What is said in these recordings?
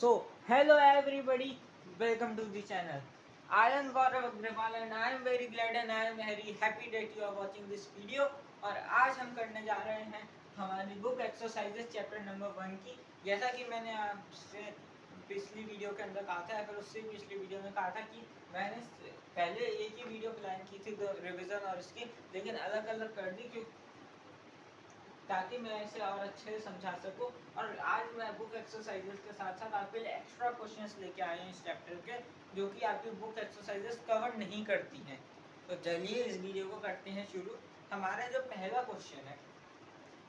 So, hello everybody, welcome to the channel. I am Gaurav Agrawal and I am very glad and I am very happy that you are watching this video. और आज हम करने जा रहे हैं हमारी book exercises chapter number 1 की। जैसा कि मैंने आपसे पिछली वीडियो के अंदर कहा था या फिर उससे पिछली वीडियो में कहा था कि मैंने पहले एक ही वीडियो प्लान की थी रिवीजन और इसकी, लेकिन अलग अलग कर दी क्योंकि ताकि मैं इसे और अच्छे से समझा सकूं। और आज मैं बुक एक्सरसाइजेस के साथ साथ आपके लिए एक्स्ट्रा क्वेश्चंस लेके आए हैं इस चैप्टर के, जो कि आपकी बुक एक्सरसाइजेस कवर नहीं करती हैं। तो चलिए इस वीडियो को करते हैं शुरू। हमारा जो पहला क्वेश्चन है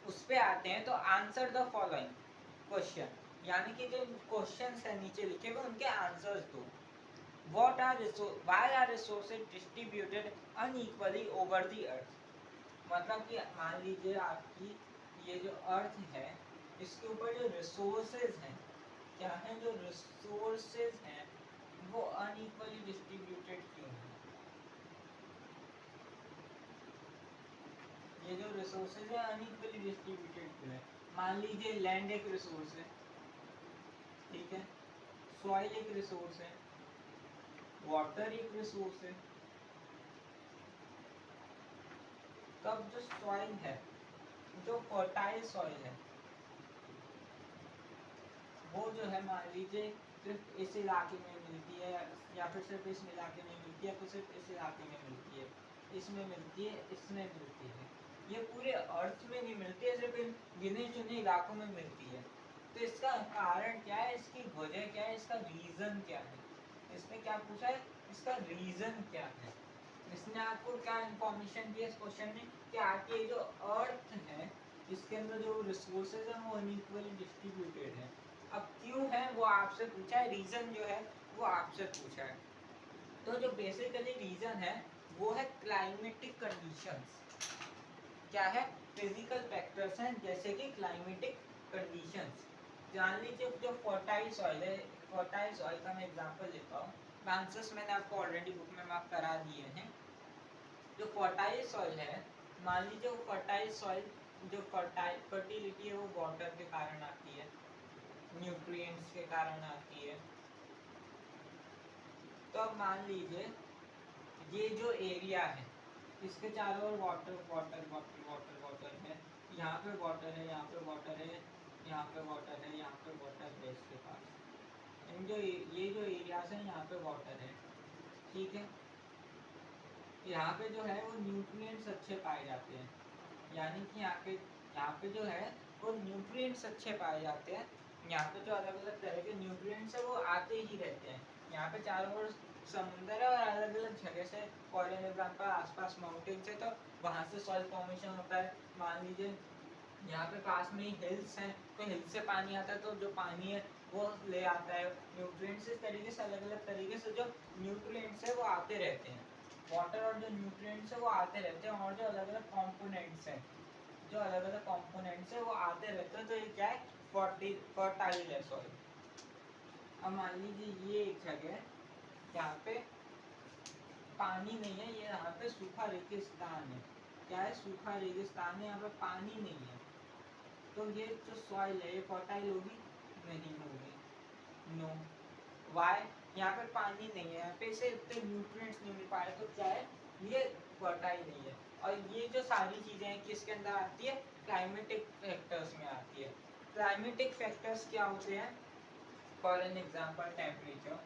उस पे आते हैं। तो आंसर द फॉलोइंग क्वेश्चन, यानी कि जो क्वेश्चन है नीचे लिखे हुए उनके आंसर्स दो। Why are resources distributed unequally over the earth? मतलब कि मान लीजिए आपकी ये जो अर्थ है इसके ऊपर जो रिसोर्सेज हैं, क्या है, जो रिसोर्सेज हैं वो अनइक्वली डिस्ट्रीब्यूटेड क्यों है? ये जो रिसोर्सेज है अनइक्वली डिस्ट्रीब्यूटेड क्यों है? मान लीजिए लैंड एक रिसोर्स है, ठीक है, सॉइल एक रिसोर्स है, वाटर एक रिसोर्स है। तब जो सॉइल है, जो फर्टाइल सॉइल है, वो जो है मान लीजिए सिर्फ इस इलाके में मिलती है, या फिर सिर्फ इस इलाके में मिलती है, या फिर सिर्फ इस इलाके में मिलती है, इसमें मिलती है, इसमें मिलती है। ये पूरे अर्थ में नहीं मिलती है, सिर्फ इन गिने चुने इलाकों में मिलती है। तो इसका कारण क्या है, इसकी वजह क्या है, इसका रीजन क्या है? इसने क्या पूछा है, इसका रीजन क्या है? इसने आपको क्या इंफॉर्मेशन दी है इस क्वेश्चन में कि आपके जो अर्थ है इसके अंदर जो रिसोर्सेज है वो अनइक्वली डिस्ट्रीब्यूटेड है। अब क्यों है वो आपसे पूछा है, रीजन जो है वो आपसे पूछा है। तो जो बेसिकली रीजन है वो है क्लाइमेटिक कंडीशंस। क्या है? फिजिकल फैक्टर्स हैं, जैसे कि क्लाइमेटिक कंडीशंस। जान लीजिए जो फर्टाइल सॉइल है, फर्टाइल सॉइल का मैं एग्जांपल लेता हूँ। आंसर्स मैंने आपको ऑलरेडी बुक में मार्क करा दिए हैं। जो फर्टाइल सॉइल है, मान लीजिए वो फर्टाइल सॉइल, जो फर्टिलिटी है वो वाटर के कारण आती है, न्यूट्रिएंट्स के कारण आती है। तो अब मान लीजिए ये जो एरिया है इसके चारों ओर water water water water water है, यहाँ पे वाटर है, यहाँ पे वाटर है, यहाँ पे वाटर है, यहाँ पे वाटर है इसके पास। इन जो ये जो एरियाज है यहाँ पे वाटर है, ठीक है। यहाँ पे जो है वो न्यूट्रिएंट्स अच्छे पाए जाते हैं, यानी कि यहाँ पे जो है वो न्यूट्रिएंट्स अच्छे पाए जाते हैं। यहाँ पे जो अलग अलग तरह के न्यूट्रिएंट्स है वो आते ही रहते हैं। यहाँ पे चारों ओर समुंदर है और अलग अलग जगह से, फॉर एग्जाम्पल आसपास माउंटेन्स है तो वहाँ से सॉइल फॉर्मेशन होता है। मान लीजिए यहाँ पे पास में ही हिल्स हैं तो हिल से पानी आता है, तो जो पानी है वो ले आता है न्यूट्रिएंट्स। इस तरीके से अलग अलग तरीके से जो न्यूट्रिएंट्स है वो आते रहते हैं। वाटर और जो न्यूट्रिएंट्स है वो आते रहते हैं, और जो अलग अलग कॉम्पोनेंट्स हैं, जो अलग अलग कॉम्पोनेंट्स है वो आते रहते हैं। तो ये क्या है, फर्टाइल है सॉइल। अब मान लीजिए ये एक जगह है यहाँ पे पानी नहीं है, ये यहाँ पे सूखा रेगिस्तान है। क्या है? सूखा रेगिस्तान है, यहाँ पे पानी नहीं है। तो ये जो सॉइल है ये फर्टाइल होगी? नहीं होगी, नो। वाई? यहाँ पे पानी नहीं है, यहाँ पे इसे इतने न्यूट्रिएंट्स नहीं मिल पा रहे, तो क्या है, ये फर्टाइल नहीं है। और ये जो सारी चीजें हैं किसके अंदर आती है? क्लाइमेटिक फैक्टर्स में आती है। क्लाइमेटिक फैक्टर्स क्या होते हैं? For an example temperature,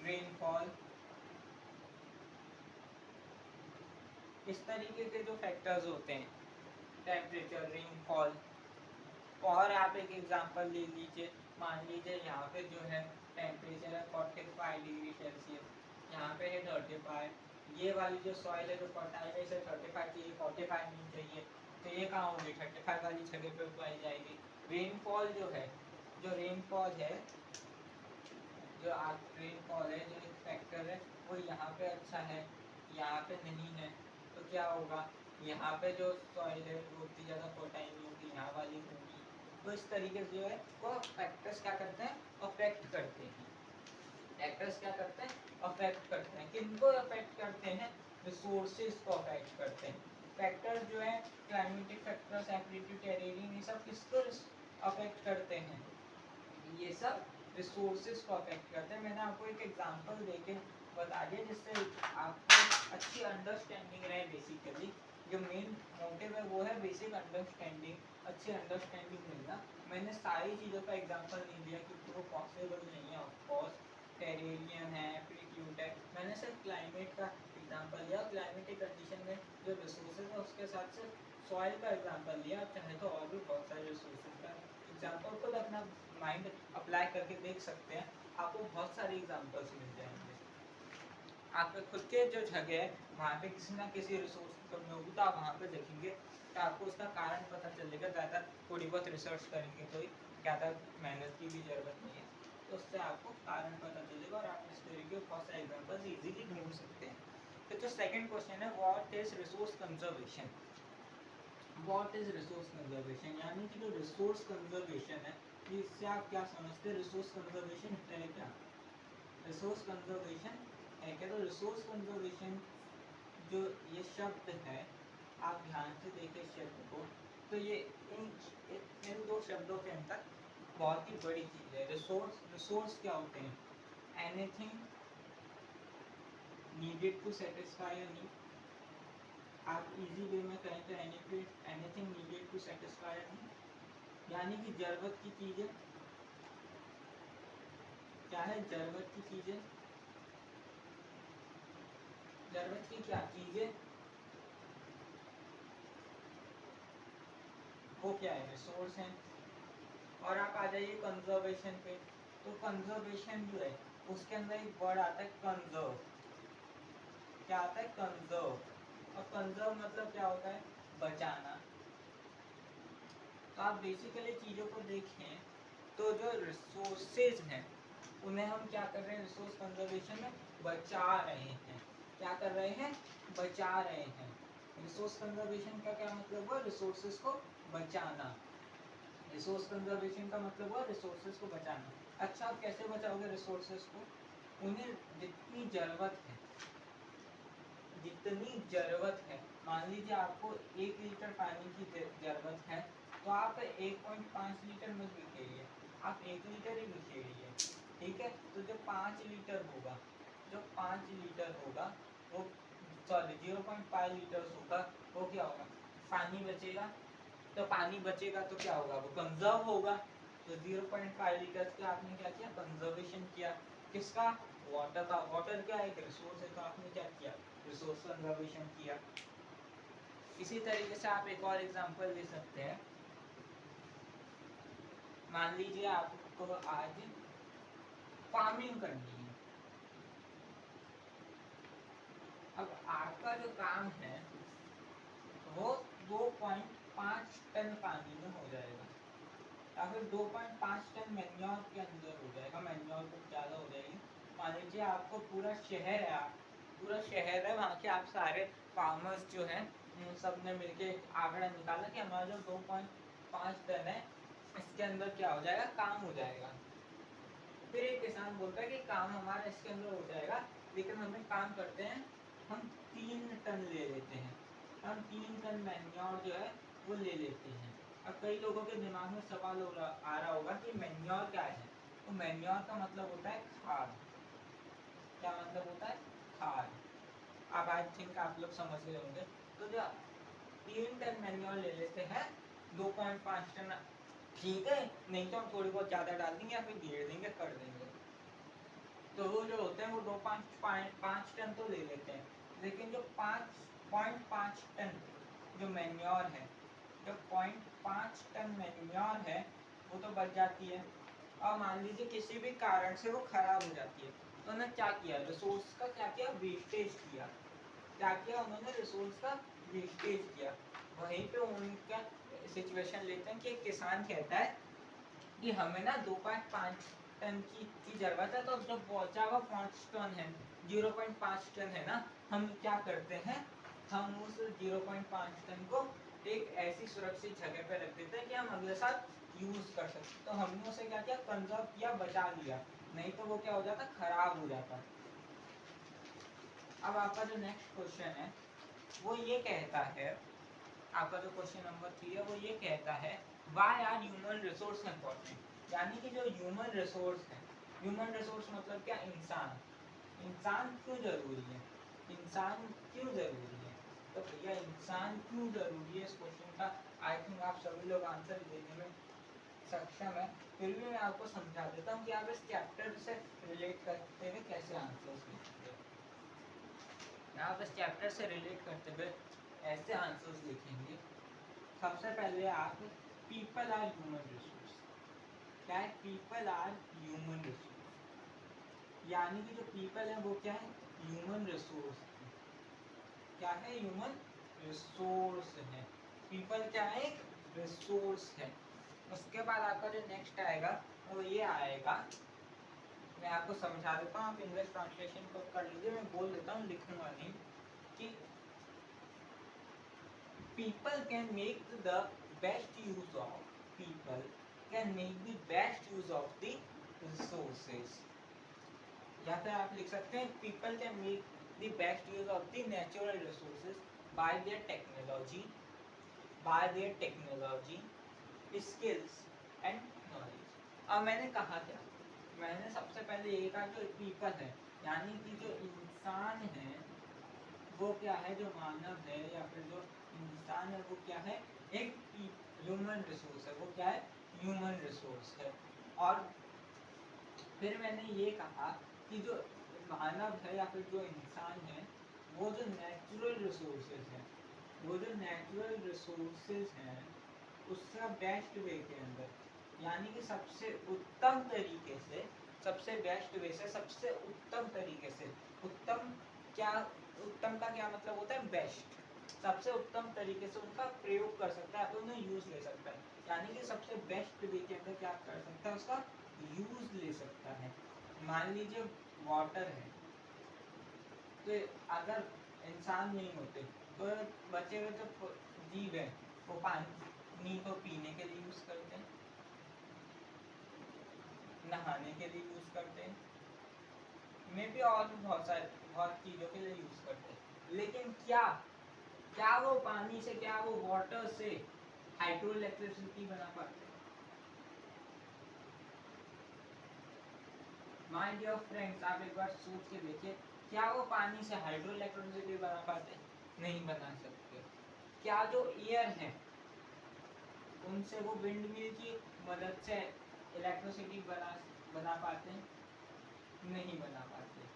rainfall, इस तरीके के जो फैक्टर्स होते हैं, टेम्परेचर, रेनफॉल। और आप एक एग्जांपल ले लीजिए, मान लीजिए यहाँ पे जो है टेम्परेचर है 45 डिग्री सेल्सियस, यहाँ पे है 35। ये वाली जो सॉइल है जो फर्टाइल है इसे 35 चाहिए, 45 नहीं चाहिए, तो ये कहाँ होगी? 35 वाली जगह पे पाई जाएगी। रेनफॉल जो है, जो रेनफॉल है, जो आप रेनफॉल है जो एक फैक्टर है वो यहाँ पे अच्छा है, यहाँ पे नहीं है। तो क्या होगा, यहाँ पे जो सॉइल है वो उतनी ज़्यादा फर्टाइल नहीं होगी, यहाँ वाली होगी। तो इस तरीके से जो है वो फैक्टर्स क्या करते हैं? अफेक्ट करते हैं। फैक्टर्स क्या करते हैं? अफेक्ट करते हैं। किनको अफेक्ट करते हैं? रिसोर्सेज को अफेक्ट करते हैं। फैक्टर्स जो है क्लाइमेटिक फैक्टर्स, एप्टीट्यूड, टेरेरियन, ये सब किसको अफेक्ट करते हैं, ये सब रिसोर्सेज को अफेक्ट करते हैं। मैंने आपको एक एग्जांपल देके बता दिया जिससे आपको अच्छी अंडरस्टैंडिंग रहे। बेसिकली जो मेन मोटिव है वो है बेसिक अंडरस्टैंडिंग, अच्छी अंडरस्टैंडिंग मिलना। मैंने सारी चीज़ों का एग्जांपल नहीं दिया क्योंकि वो पॉसिबल नहीं है। ऑफकोर्स टेरेरियन है, एप्टीट्यूड है, मैंने सिर्फ क्लाइमेट का एग्जांपल लिया। क्लाइमेटिक कंडीशन में जो रिसोर्सेज है उसके साथ से सॉइल का एग्जांपल लिया। आप चाहे तो और भी बहुत सारे रिसोर्सेज का एग्जांपल खुद अपना माइंड अप्लाई करके देख सकते हैं, आपको बहुत सारे एग्जांपल्स मिल जाएंगे। आपके खुद के जो जगह है वहाँ पे किसी ना किसी रिसोर्स की कमी होगी तो आप वहाँ पे देखेंगे तो आपको उसका कारण पता चलेगा। ज़्यादा थोड़ी बहुत रिसर्च करेंगे तो ज़्यादा मेहनत की भी ज़रूरत नहीं है, तो उससे आपको कारण पता चलेगा और आप इस तरीके के बहुत सारे एग्जाम्पल्स ईजिली ढूंढ सकते हैं। तो जो सेकेंड क्वेश्चन है what is resource conservation. What is resource conservation यानी कि जो रिसोर्स कंजर्वेशन है इससे आप क्या समझते हैं। रिसोर्स कंजर्वेशन है क्या, रिसोर्स कंजर्वेशन है क्या। तो रिसोर्स कंजर्वेशन जो ये शब्द है आप ध्यान से देखें शब्द को, तो ये इन दो शब्दों के अंदर बहुत ही बड़ी चीज़ है। रिसोर्स, रिसोर्स क्या होते हैं, anything needed to satisfy a need. आप इजी वे में कहें तो anything needed to satisfy a need यानी कि जरूरत की चीज़ें। क्या है जरूरत की चीज़ें, जरूरत की क्या चीज़ें, वो क्या है, रिसोर्स हैं। और आप आ जाइए कंजर्वेशन पे, तो कंजर्वेशन जो है उसके अंदर एक वर्ड आता है कंजर्व। क्या आता है, कंजर्व। और कंजर्व मतलब क्या होता है, बचाना। तो आप बेसिकली चीज़ों को देखें तो जो रिसोर्सेज हैं उन्हें हम क्या कर रहे हैं, रिसोर्स कंजर्वेशन में बचा रहे हैं। क्या कर रहे हैं, बचा रहे हैं। रिसोर्स कंजर्वेशन का क्या मतलब हुआ, रिसोर्सेज को बचाना। रिसोर्स कंजर्वेशन का मतलब हुआ रिसोर्सेज को बचाना। अच्छा आप कैसे बचाओगे रिसोर्सेज को, उन्हें जितनी ज़रूरत है, जितनी ज़रूरत है, मान लीजिए आपको 1 लीटर पानी की ज़रूरत है तो आप 1.5 लीटर मत बिखेरिए, आप 1 लीटर ही बिखेरिए, ठीक है। तो जो 5 लीटर होगा, जो 5 लीटर होगा वो सॉरी 0.5 लीटर होगा, वो क्या होगा, पानी बचेगा। तो पानी बचेगा तो क्या होगा, वो कंजर्व होगा। तो 0.5 लीटर का आपने क्या किया, कंजर्वेशन किया। किसका, वाटर का। वाटर क्या है, एक रिसोर्स है, तो आपने क्या किया, रिसोर्स कंजर्वेशन किया। इसी तरीके से आप एक और एग्जांपल ले सकते हैं। मान लीजिए आपको आज फार्मिंग करनी है। अब आपका जो काम है वो 2.5 टन पानी में हो जाएगा या फिर 2.5 टन मैन्योर के अंदर हो जाएगा। मैन्योर को ज़्यादा हो जाएगी। मान लीजिए आपको पूरा शहर है, पूरा शहर है, वहाँ के आप सारे फार्मर्स जो हैं सब ने मिलके आंकड़ा निकाला कि हमारा जो 2.5 टन है इसके अंदर क्या हो जाएगा, काम हो जाएगा। फिर एक किसान बोलता है कि काम हमारा इसके अंदर हो जाएगा, लेकिन हम एक काम करते हैं, हम 3 टन ले लेते हैं, हम 3 टन मैन्योर जो है वो ले लेते हैं। अब कई लोगों के दिमाग में सवाल आ रहा होगा कि मैन्योर क्या है। तो मैन्योर का मतलब होता है खाद। क्या मतलब होता है, खाद। अब आई थिंक आप लोग समझ गए होंगे। तो जो 3 टन मैन्योर ले लेते हैं, 2.5 टन ठीक है, नहीं तो हम थोड़ी बहुत ज़्यादा डाल देंगे या फिर घेर देंगे, कर देंगे। तो वो जो होते हैं वो 2.5 टन तो ले लेते हैं, लेकिन जो 5.5 टन जो मैन्योर है, जो 0.5 टन मैन्योर है वो तो बच जाती है। और मान लीजिए किसी भी कारण से वो खराब हो जाती है, तो उन्होंने क्या किया, रिसोर्स का क्या किया, वेस्टेज किया। क्या किया उन्होंने, रिसोर्स का वेस्टेज किया। वहीं पे उनका सिचुएशन लेते हैं कि एक किसान कहता है कि हमें ना 2.5 टन की ज़रूरत है, तो जब पहुँचा हुआ 5 टन है, 0.5 टन है ना, हम क्या करते हैं, हम उस 0.5 टन को एक ऐसी सुरक्षित जगह पे रख देते हैं कि हम अगले साल यूज़ कर सकते। तो हमने उसे क्या किया, कंजर्व किया, बचा लिया, नहीं तो वो क्या हो जाता, खराब हो जाता। अब आपका जो नेक्स्ट क्वेश्चन है वो ये कहता है, आपका जो क्वेश्चन नंबर 3 है वो ये कहता है why are human resource important, यानी कि जो ह्यूमन रिसोर्स है, ह्यूमन रिसोर्स मतलब क्या, इंसान। इंसान क्यों जरूरी है, इंसान क्यों जरूरी है, तो भैया इंसान क्यों जरूरी है, इस क्वेश्चन का आई थिंक आप सभी लोग आंसर देने में सक्षम है। फिर भी मैं आपको समझा देता हूँ कि आप इस चैप्टर से रिलेट करते हुए कैसे आंसर्स लिखेंगे। आप इस चैप्टर से रिलेट करते हुए ऐसे आंसर्स लिखेंगे। सबसे पहले आप पीपल आर ह्यूमन रिसोर्स, क्या है, पीपल आर ह्यूमन रिसोर्स, यानी कि जो पीपल है वो क्या है, ह्यूमन रिसोर्स है। क्या है, ह्यूमन रिसोर्स है। पीपल क्या है, एक रिसोर्स है। उसके बाद आपका जो नेक्स्ट आएगा वो ये आएगा, मैं आपको समझा देता हूँ, आप इंग्लिश ट्रांसलेशन को कर लीजिए, मैं बोल देता हूँ, लिखूंगा नहीं, कि people can make the best use of, people can make the best use of the resources, या फिर आप लिख सकते हैं people can make the best use of the natural resources by their technology, by their technology, skills and knowledge। अब मैंने कहा क्या, मैंने सबसे पहले ये कहा जो पीपल है, यानी कि जो इंसान है वो क्या है, जो मानव है या फिर जो इंसान है वो क्या है, एक ह्यूमन रिसोर्स है। वो क्या है, ह्यूमन रिसोर्स है। और फिर मैंने ये कहा कि जो मानव है या फिर जो इंसान है वो जो नेचुरल रिसोर्सेज हैं, वो जो नेचुरल रिसोर्सेज हैं उसका बेस्ट वे के अंदर, यानी कि सबसे उत्तम तरीके से, सबसे बेस्ट वे से, सबसे उत्तम तरीके से, उत्तम क्या, उत्तम का क्या मतलब होता है, बेस्ट, सबसे उत्तम तरीके से उनका प्रयोग कर सकता है, तो उन्हें यूज ले सकता है, यानी कि सबसे बेस्ट वे के अंदर क्या कर सकता है, उसका यूज ले सकता है। मान लीजिए वाटर है, तो अगर इंसान नहीं होते तो बचे हुए तो जीव है वो पानी को पीने के लिए यूज करते हैं, नहाने के लिए यूज करते हैं, में भी और भी बहुत चीजों के लिए यूज करते हैं। लेकिन क्या क्या वो पानी से, क्या वो वाटर से हाइड्रो इलेक्ट्रिसिटी बना पाते हैं? माय डियर फ्रेंड्स, आप एक बार सोच के देखिए, क्या वो पानी से हाइड्रो इलेक्ट्रिसिटी बना पाते हैं? नहीं बना सकते। क्या जो एयर है उनसे वो विंड मिल की मदद से इलेक्ट्रिसिटी बना पाते हैं? नहीं बना पाते।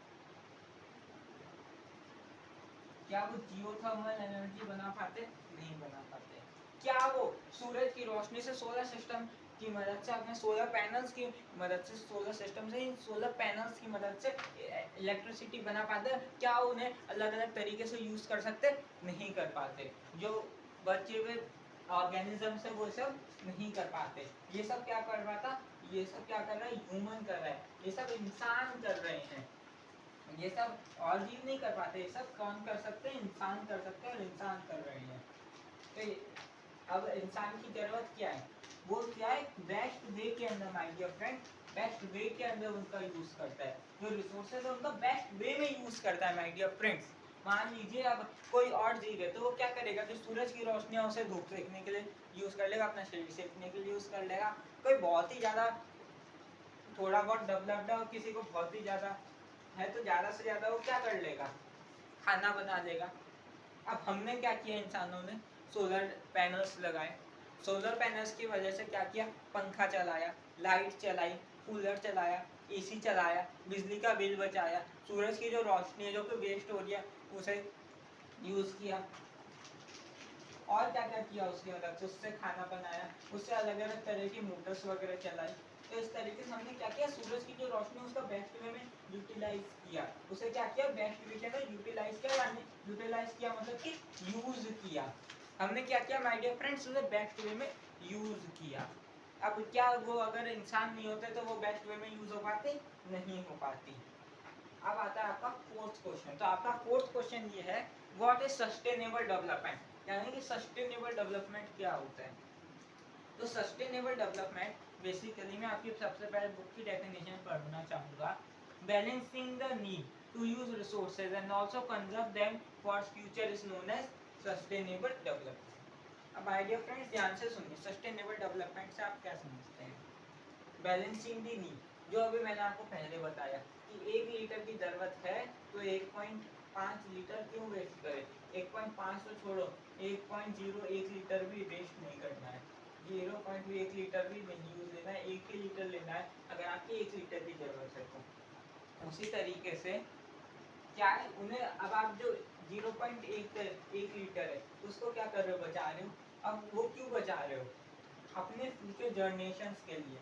क्या वो जियोथर्मल एनर्जी बना पाते? नहीं बना पाते। क्या वो सूरज की रोशनी से, सोलर सिस्टम की मदद से, अपने सोलर पैनल्स की मदद से, सोलर सिस्टम से, इन सोलर पैनल्स की मदद से इलेक्ट्रिसिटी बना पाते? क्या उन्हें अलग अलग तरीके से यूज कर सकते? नहीं कर पाते। जो बचे हुए ऑर्गेनिज्म से वो सब नहीं कर पाते। ये सब क्या कर पाता, ये सब क्या कर रहा है, ह्यूमन कर रहा है, ये सब इंसान कर रहे हैं, ये सब और जीव नहीं कर पाते, ये सब कौन कर सकते हैं, इंसान कर सकते हैं, और इंसान कर रहे हैं। तो अब इंसान की जरूरत क्या है, वो क्या है, बेस्ट वे के अंदर, my dear friend, best way के अंदर उनका यूज करता है, जो रिसोर्सेज है उनका बेस्ट वे में यूज करता है। माय डियर फ्रेंड्स, मान लीजिए अब कोई और जीव है, तो वो क्या करेगा, जो सूरज की रोशनी है उसे धूप सेकने के लिए यूज कर लेगा, अपना शरीर सेकने के लिए यूज कर लेगा। कोई बहुत ही ज्यादा थोड़ा बहुत डेवलप्ड है और किसी को बहुत ही ज्यादा है, तो ज्यादा से ज्यादा वो क्या कर लेगा, खाना बना लेगा। अब हमने क्या किया, इंसानों ने सोलर पैनल्स लगाए, सोलर पैनल्स की वजह से क्या किया, पंखा चलाया, लाइट चलाई, कूलर चलाया, एसी चलाया, बिजली का बिल बचाया, सूरज की जो रोशनी है जो कि वेस्ट हो रही है उसे यूज किया, और क्या क्या किया उसकी मदद से, उससे खाना बनाया, उससे अलग अलग तरह की मोटर्स वगैरह चलाई। तो इस तरीके से हमने क्या किया, सूरज की जो रोशनी है उसका बेस्ट वे में यूटिलाइज किया, उसे क्या किया, बेस्ट वे के अंदर यूटिलाइज किया, यानी यूटिलाइज किया मतलब कि यूज किया। हमने क्या किया माय डियर फ्रेंड्स, उसे बेस्ट वे में यूज किया। अब क्या वो अगर इंसान नहीं होते तो वो बेस्ट वे में यूज हो पाती, नहीं हो पाती। अब आता है आपका फोर्थ क्वेश्चन। तो आपका फोर्थ क्वेश्चन ये है, व्हाट इज सस्टेनेबल डेवलपमेंट, यानी कि सस्टेनेबल डेवलपमेंट क्या होता है। तो सस्टेनेबल डेवलपमेंट बेसिकली मैं आपकी सबसे पहले बुक की डेफिनेशन पढ़ना चाहूँगा। Balancing the need to use resources and also conserve them for future is known as sustainable development. अब माय डियर फ्रेंड्स ध्यान से सुनिए, सस्टेनेबल डेवलपमेंट से आप क्या समझते हैं? बैलेंसिंग दी नीड, जो अभी मैंने आपको पहले बताया कि 1 लीटर की ज़रूरत है तो 1.5 लीटर क्यों वेस्ट करें? 1.5 तो छोड़ो, 1.01 लीटर भी वेस्ट नहीं करना है, 0.1 लीटर भी नहीं यूज लेना है, 1 ही लीटर लेना है अगर आपकी 1 लीटर की ज़रूरत है तो। उसी तरीके से क्या है, उन्हें अब आप जो 0.1 लीटर है उसको क्या कर रहे हो, बचा रहे हो। अब वो क्यों बचा रहे हो? अपने फ्यूचर जनरेशंस के लिए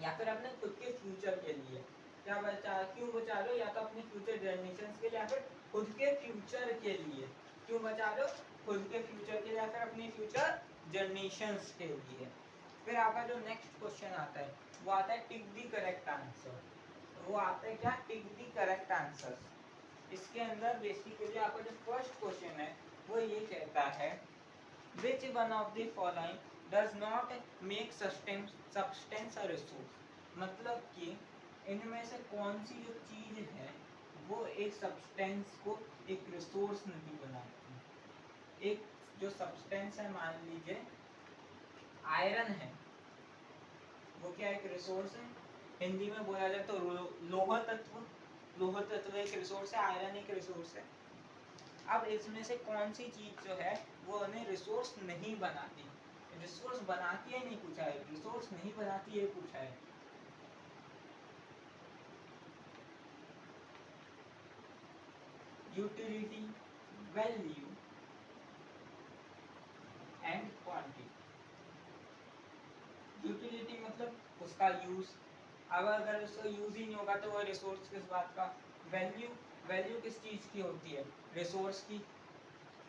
या फिर अपने खुद के फ्यूचर के लिए। क्या बचा, क्यों बचा रहे हो? या तो अपने फ्यूचर जनरेशंस के लिए या फिर खुद के फ्यूचर के लिए। क्यों बचा रहे हो? खुद के फ्यूचर के लिए या फिर अपने फ्यूचर जनरेशंस के लिए। फिर आपका जो नेक्स्ट क्वेश्चन आता है वो आता है टिक दी करेक्ट आंसर। वो आता है क्या? टिक दी करेक्ट आंसर। इसके अंदर बेसिकली आपका जो फर्स्ट क्वेश्चन है वो ये कहता है which one of the following does not make substance a resource। मतलब कि इनमें से कौन सी जो चीज है वो एक सब्सटेंस को एक रिसोर्स नहीं बनाती। एक जो सब्सटेंस है, मान लीजिए आयरन है, वो क्या एक रिसोर्स है? हिंदी में बोला जाए तो लोह तत्व। लोह तत्व एक रिसोर्स है, आयरन एक रिसोर्स है। अब इसमें से कौन सी चीज जो है वो उन्हें रिसोर्स नहीं बनाती? रिसोर्स बनाती है नहीं पूछा है, रिसोर्स नहीं बनाती है पूछा है। Utility, value and quantity. Utility मतलब उसका यूज, अब अगर उसका यूज ही नहीं होगा तो वो रिसोर्स किस बात का? वैल्यू, वैल्यू किस चीज की होती है? रिसोर्स की।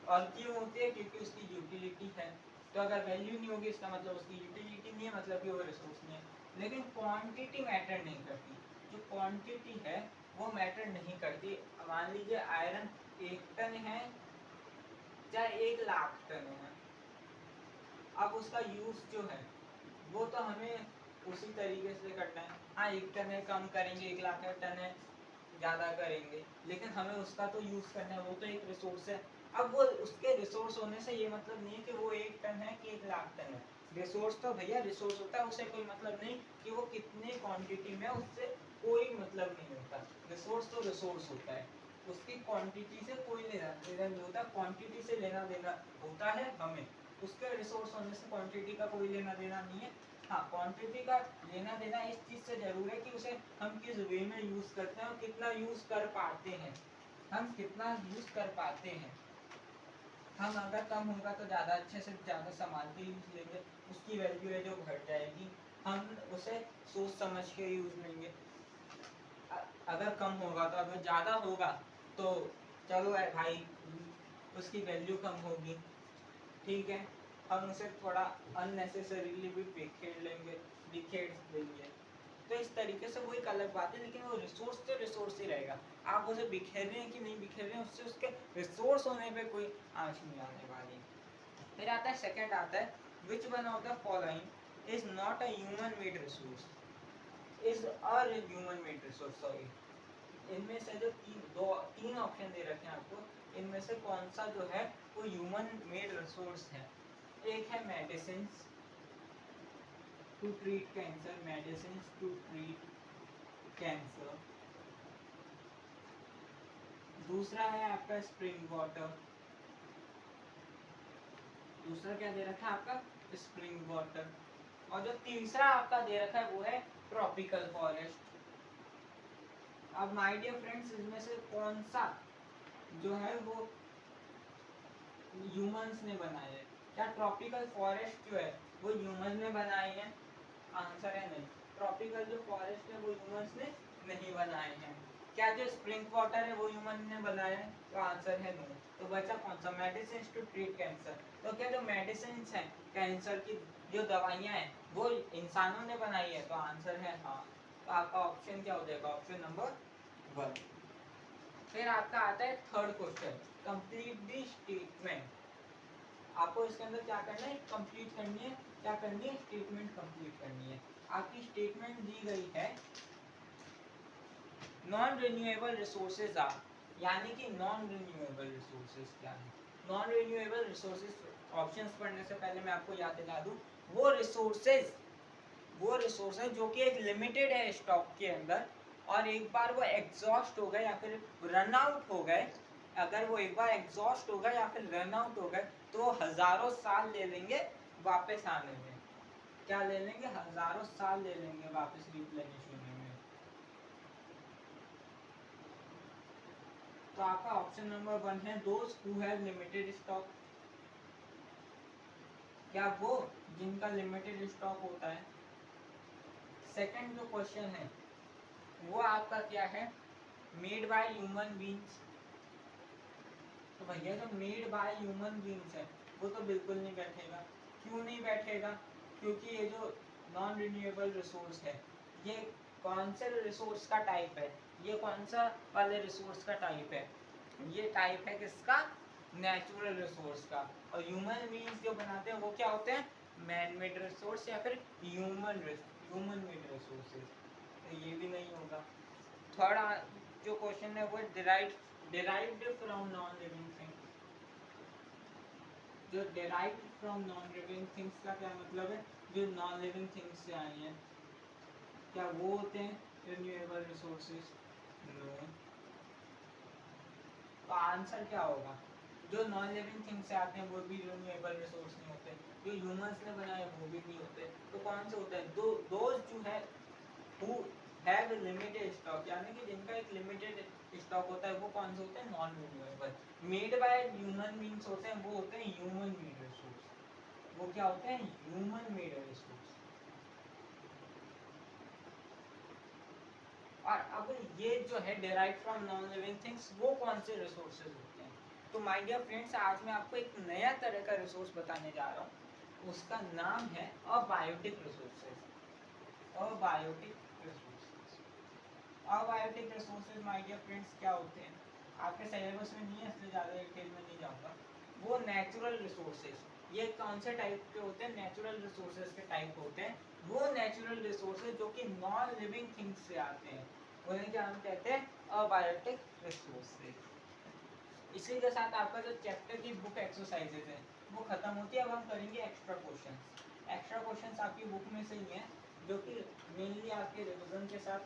और क्यों होती है? क्योंकि उसकी यूटिलिटी है। तो अगर वैल्यू नहीं होगी इसका मतलब उसकी यूटिलिटी नहीं है, मतलब कि वो रिसोर्स नहीं है। लेकिन क्वांटिटी मैटर नहीं करती। जो क्वांटिटी है वो मैटर नहीं करती। मान लीजिए आयरन 1 टन है चाहे 1 लाख टन है, अब उसका यूज जो है वो तो हमें उसी तरीके से करना है। हाँ 1 टन है कम करेंगे, 1 लाख टन है ज़्यादा करेंगे, लेकिन हमें उसका तो यूज़ करना है, वो तो एक रिसोर्स है। अब वो उसके रिसोर्स होने से ये मतलब नहीं है कि वो 1 टन है कि 1 लाख टन है। रिसोर्स तो भैया रिसोर्स होता है, उससे कोई मतलब नहीं कि वो कितने क्वांटिटी में, उससे कोई मतलब नहीं होता। रिसोर्स तो रिसोर्स होता है, उसकी क्वांटिटी से कोई लेना देना नहीं होता। क्वांटिटी से लेना देना होता है हमें, उसके रिसोर्स होने से क्वांटिटी का कोई लेना देना नहीं है। हाँ क्वांटिटी का लेना देना इस चीज़ से जरूर है कि उसे हम किस वे में यूज़ करते हैं और कितना यूज़ कर पाते हैं। हम कितना यूज़ कर पाते हैं। हम अगर कम होगा तो ज़्यादा अच्छे से ज़्यादा संभाल के यूज़ लेंगे, उसकी वैल्यू है जो घट जाएगी। हम उसे सोच समझ के यूज़ लेंगे। अगर कम होगा तो, अगर ज़्यादा होगा तो चलो है भाई उसकी वैल्यू कम होगी, ठीक है, हम उसे थोड़ा अननेसेसरीली भी बिखेर देंगे। तो इस तरीके से वो एक अलग बात है, लेकिन वो रिसोर्स तो रिसोर्स ही रहेगा। आप उसे बिखेर रहे हैं कि नहीं बिखेर रहे हैं, उससे उसके रिसोर्स होने पे कोई आँच नहीं आने वाली। फिर आता है सेकंड, आता है which one of the following is not a human made resource, is a human made resource, sorry. इनमें से जो तीन ऑप्शन दे रखे हैं आपको, इनमें से कौन सा जो है वो ह्यूमन मेड रिसोर्स है? एक है medicine to treat cancer, medicine to treat cancer. दूसरा है आपका स्प्रिंग वाटर। दूसरा क्या दे रखा है आपका? Spring water. और जो तीसरा आपका दे रखा है वो है ट्रॉपिकल फॉरेस्ट। अब माय डियर फ्रेंड्स इसमें से कौन सा जो है वो ह्यूमंस ने बनाए है? क्या ट्रॉपिकल फॉरेस्ट जो है वो ह्यूमन ने बनाए हैं? आंसर है नहीं। ट्रॉपिकल जो फॉरेस्ट है वो ह्यूमंस ने नहीं बनाए हैं। क्या जो स्प्रिंग वाटर है वो ह्यूमन ने बनाया है? तो आंसर है नो। तो बचा कौन सा? Medicine to treat cancer. तो क्या जो मेडिसिन है कैंसर की जो दवाइयाँ हैं वो इंसानों ने बनाई है? तो आंसर है हाँ। तो आपका ऑप्शन क्या हो जाएगा? Option number 1। फिर आपका आता है third question, complete the statement. आपको इसके अंदर क्या करना है? कंप्लीट करनी है। क्या करनी है? स्टेटमेंट कंप्लीट करनी है। आपकी स्टेटमेंट दी गई है नॉन रिन्यूएबल रिसोर्सेज आर, यानी कि नॉन रिन्यूएबल रिसोर्सेज क्या है? नॉन रिन्यूएबल रिसोर्सेज ऑप्शंस पढ़ने से पहले मैं आपको याद दिला दूं, वो रिसोर्सेज जो कि एक लिमिटेड है स्टॉक के अंदर, और एक बार वो एग्जॉस्ट हो गए या फिर रन आउट हो गए, अगर वो एक बार एग्जॉस्ट हो गए या फिर रन आउट हो गए तो हजारों साल ले लेंगे वापस आने में। क्या ले लेंगे? हजारों साल ले लेंगे वापस रिप्लेनिश होने में। तो आपका ऑप्शन नंबर 1 है those who have limited stock. क्या वो जिनका लिमिटेड स्टॉक होता है। सेकंड जो क्वेश्चन है वो आपका क्या है, मेड बाय ह्यूमन बीइंग्स। तो भैया जो मेड बाय ह्यूमन बीइंग्स है वो तो बिल्कुल नहीं बैठेगा। क्यों नहीं बैठेगा? क्योंकि ये जो नॉन रिन्यूएबल रिसोर्स है ये कौन से रिसोर्स का टाइप है, ये कौन सा वाले रिसोर्स का टाइप है, ये टाइप है किसका? नेचुरल रिसोर्स का। और ह्यूमन बीइंग्स जो बनाते हैं वो क्या होते हैं? मैन मेड रिसोर्स या फिर ह्यूमन मेड रिसोर्सेज। तो ये भी नहीं होगा। थर्ड जो क्वेश्चन है वो derived from non living things। जो derived from non living things का क्या मतलब है? जो नॉन लिविंग थिंग्स से आई हैं, क्या वो होते हैं रिन्यूएबल रिसोर्सेज? नो। तो आंसर क्या होगा? जो नॉन लिविंग थिंग्स से आते हैं वो भी रिन्यूएबल रिसोर्स नहीं होते, जो ह्यूमंस ने बनाए वो भी नहीं होते। तो कौन से होते हैं? दोज जो है who have लिमिटेड स्टॉक, यानी कि जिनका एक लिमिटेड स्टॉक होता है वो कौन से होते हैं? Non renewable. Made by human beings होते हैं वो होते हैं ह्यूमन मेड रिसोर्स। वो क्या होते हैं? Human made resource. और अब ये जो है derive from non living things वो कौन से रिसोर्सेज होते हैं? तो माय डियर फ्रेंड्स आज मैं आपको एक नया तरह का रिसोर्स बताने जा रहा हूँ, उसका नाम है abiotic resources. Abiotic resources. Abiotic resources my dear friends क्या होते हैं? आपके सिलेबस में नहीं है इसलिए ज़्यादा डिटेल में नहीं जाऊँगा। वो नेचुरल रिसोर्सेज, ये कौन से टाइप के होते हैं? नेचुरल रिसोर्सेज के टाइप होते हैं। वो नेचुरल रिसोर्सेज जो कि नॉन लिविंग थिंग्स से आते हैं उन्हें क्या हम कहते हैं? Abiotic resources. इसी के साथ आपका जो चैप्टर की बुक एक्सरसाइजेज है वो खत्म होती है। अब हम करेंगे एक्स्ट्रा क्वेश्चंस। एक्स्ट्रा क्वेश्चंस आपकी बुक में से ही हैं जो कि मेनली आपके रिविजन के साथ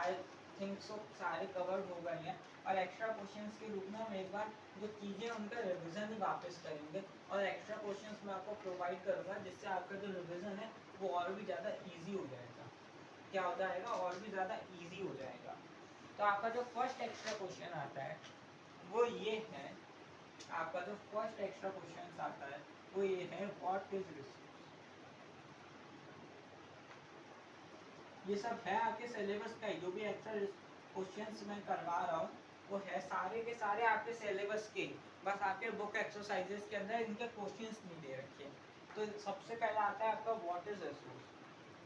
आई थिंक सो सारे कवर्ड हो गए हैं, और एक्स्ट्रा क्वेश्चंस के रूप में हम एक बार जो चीज़ें उनका रिविजन ही वापस करेंगे, और एक्स्ट्रा क्वेश्चंस मैं आपको प्रोवाइड करूँगा जिससे आपका जो रिविजन है वो और भी ज़्यादा ईजी हो जाएगा। क्या हो जाएगा? और भी ज़्यादा ईजी हो जाएगा। तो आपका जो फर्स्ट एक्स्ट्रा क्वेश्चन आता है वो ये है, आपका जो फर्स्ट एक्स्ट्रा क्वेश्चन आता है वो ये है व्हाट इज रिसोर्स। ये सब है आपके सिलेबस का ही, जो भी एक्स्ट्रा क्वेश्चंस मैं करवा रहा हूँ वो है सारे के सारे आपके सिलेबस के, बस आपके बुक एक्सरसाइजेस के अंदर इनके क्वेश्चंस नहीं दे रखे। तो सबसे पहला आता है आपका what is resource.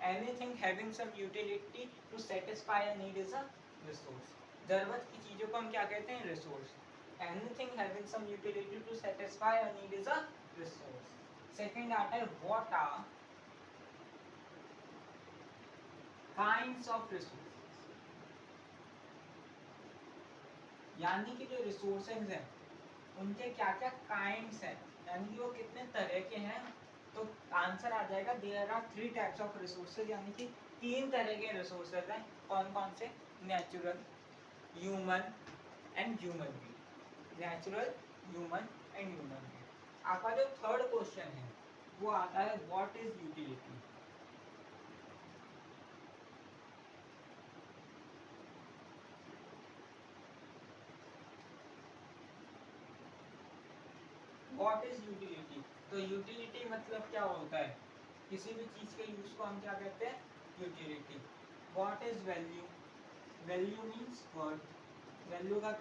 Anything having some utility to satisfy a need is a resource. जरूरत की चीज़ों को हम क्या कहते हैं? Resource. Anything having some utility to satisfy a need is a resource. Second आता है what are kinds of resources। यानी कि जो रिसोर्सेज हैं उनके क्या क्या काइंड्स हैं, यानी कि वो कितने तरह के हैं। तो आंसर आ जाएगा there are 3 types of resources, यानी कि 3 तरह के रिसोर्सेज हैं। कौन कौन से? Natural, human and human being. Natural, human and human being. आपका जो थर्ड क्वेश्चन है वो आता है what is utility. What is utility? तो यूटिलिटी मतलब क्या होता है? किसी भी चीज के यूज को हम क्या कहते हैं? Utility. What is value? Value means worth. Value का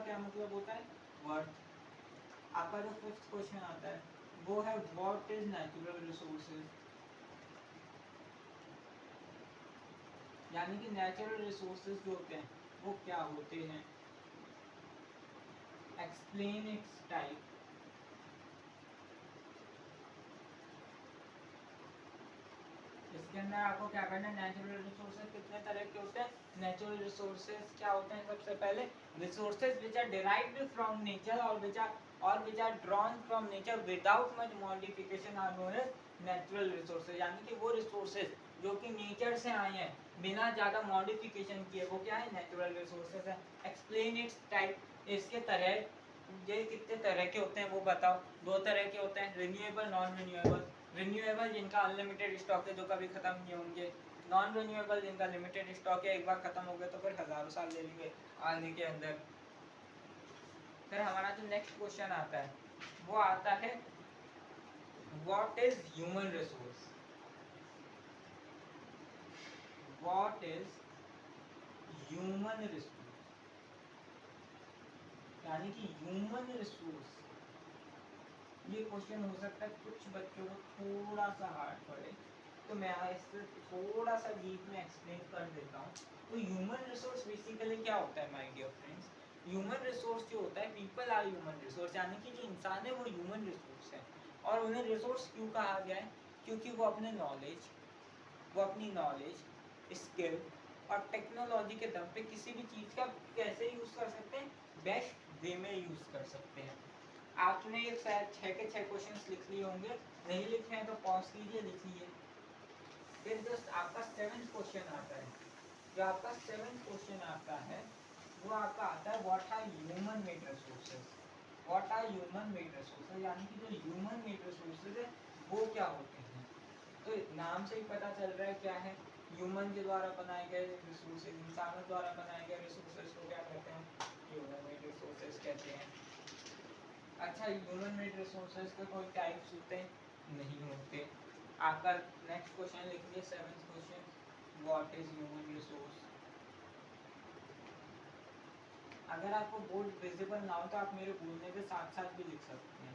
क्या मतलब होता है? वर्थ। आपका जो फिफ्थ क्वेश्चन आता है वो है व्हाट इज नेचुरल रिसोर्सेज। यानी कि नेचुरल रिसोर्सेज जो होते हैं वो क्या होते हैं? Explain it's type. इसके अंदर आपको क्या करना है? नेचुरल रिसोर्सेज कितने तरह के होते हैं? नेचुरल रिसोर्सेज क्या होते हैं? सबसे पहले resources which are derived from nature और which are drawn from nature without much modification are known as natural resources. यानी कि वो रिसोर्सेज जो कि नेचर से आए हैं बिना ज़्यादा मॉडिफिकेशन किए, वो क्या है? नेचुरल रिसोर्सेज है। एक्सप्लेन इट्स टाइप, इसके तरह, ये कितने तरह के होते हैं वो बताओ। दो तरह के होते हैं, रिन्यूएबल, नॉन रिन्यूएबल। रिन्यूएबल जिनका अनलिमिटेड स्टॉक है, जो कभी खत्म नहीं होंगे। नॉन रिन्यूएबल जिनका लिमिटेड स्टॉक है, एक बार खत्म हो गया तो फिर हजारों साल ले लेंगे आने के अंदर। फिर हमारा जो नेक्स्ट क्वेश्चन आता है वो आता है what is human resource. What is human resource, यानी कि ह्यूमन रिसोर्स। ये क्वेश्चन हो सकता है कुछ बच्चों को थोड़ा सा हार्ड पड़े, तो मैं इससे थोड़ा सा डीप में एक्सप्लेन कर देता हूँ। तो ह्यूमन रिसोर्स बेसिकली क्या होता है my dear friends? Human resource जो होता है, पीपल आर ह्यूमन रिसोर्स, यानी कि जो इंसान है वो ह्यूमन रिसोर्स है। और उन्हें रिसोर्स क्यों कहा गया है? क्योंकि वो अपनी नॉलेज, स्किल और टेक्नोलॉजी के दम पे किसी भी चीज़ का कैसे यूज़ कर सकते हैं? बेस्ट वे में यूज़ कर सकते हैं। आपने ये शायद 6 के 6 क्वेश्चंस लिख लिए होंगे, नहीं लिखे हैं तो पॉज कीजिए, लिख लीजिए। फिर जो आपका 7th क्वेश्चन आता है, जो आपका 7th क्वेश्चन आता है वो आपका आता है what are human made resources. What are human made resources, यानी कि जो ह्यूमन मेड रिसोर्सेज है वो क्या होते हैं? तो नाम से ही पता चल रहा है क्या है? ह्यूमन के द्वारा बनाए गए रिसोर्सेज, इंसानों द्वारा बनाए गए रिसोर्सेज को क्या कहते हैं? ह्यूमन मेड रिसोर्सेज कहते हैं। अच्छा, ह्यूमन मेड रिसोर्सेज के कोई टाइप्स होते हैं? नहीं होते। आपका नेक्स्ट क्वेश्चन लिख लीजिए, 7th question, what is human resource. अगर आपको बोर्ड विजिबल ना हो तो आप मेरे बोलने के साथ साथ भी लिख सकते हैं।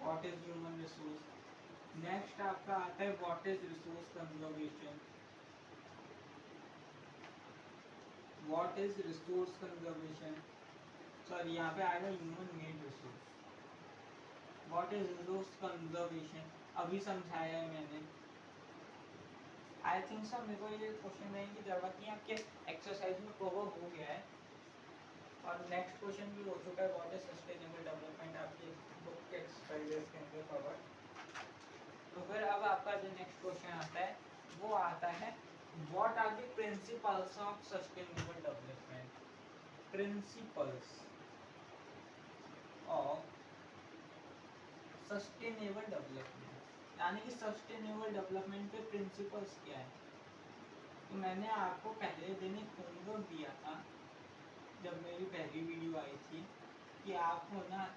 What is human resource. Next आपका आता है what is resource conservation. What is resource conservation, sorry यहाँ पे आएगा human made resource. What is resource conservation अभी समझाया है मैंने। आई थिंक सर मेरे को ये क्वेश्चन देने की जरूरत नहीं है, आपके एक्सरसाइज में कवर हो गया है। और नेक्स्ट क्वेश्चन भी हो चुका है, व्हाट इज सस्टेनेबल डेवलपमेंट, आपके बुक के एक्सरसाइजेस के अंदर कवर। तो फिर अब आपका जो नेक्स्ट क्वेश्चन आता है वो आता है what are the principles of sustainable development. Principles of sustainable development, यानी कि सस्टेनेबल डेवलपमेंट के प्रिंसिपल्स क्या है? तो मैंने आपको पहले दिन एक होमवर्क दिया था जब मेरी पहली वीडियो आई थी कि आपको ना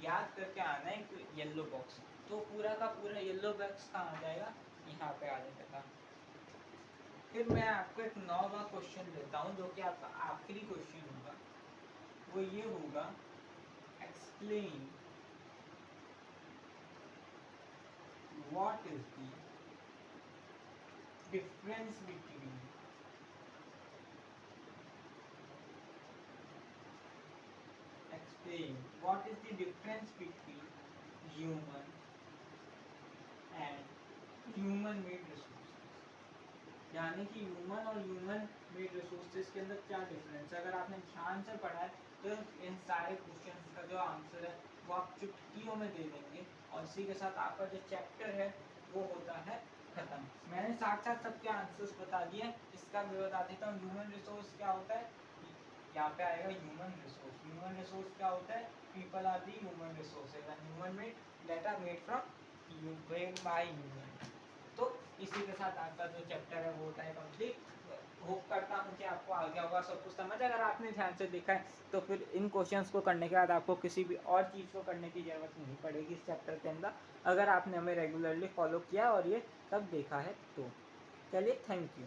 याद करके आना है एक येलो बॉक्स। तो पूरा का पूरा येलो बॉक्स कहाँ आ जाएगा? यहाँ पे आ जाएगा। फिर मैं आपको एक 9वां क्वेश्चन देता हूँ जो कि आपका आखिरी क्वेश्चन होगा। वो ये होगा, explain what is the difference between what is the difference between human and human made resources। यानी कि ह्यूमन और ह्यूमन मेड रिसोर्सेज के अंदर क्या डिफरेंस है? अगर आपने ध्यान से पढ़ा है तो इन सारे क्वेश्चन का जो आंसर है वो आप चुटकियों में दे देंगे, और इसी के साथ आपका जो चैप्टर है वो होता है खत्म। मैंने साथ साथ सबके आंसर्स बता दिए, इसका भी बता देता हूँ। ह्यूमन रिसोर्स क्या होता है? यहाँ पे आएगा ह्यूमन रिसोर्स। ह्यूमन रिसोर्स क्या होता है? People are the human resources and human made that are made from made by human. तो इसी के साथ आपका जो चैप्टर है वो होता है कंप्लीट। होप करता हूँ कि आपको आ गया होगा सब कुछ समझ। अगर आपने ध्यान से देखा है तो फिर इन क्वेश्चंस को करने के बाद आपको किसी भी और चीज़ को करने की ज़रूरत नहीं पड़ेगी इस चैप्टर के अंदर, अगर आपने हमें रेगुलरली फॉलो किया और ये सब देखा है तो। चलिए, थैंक यू।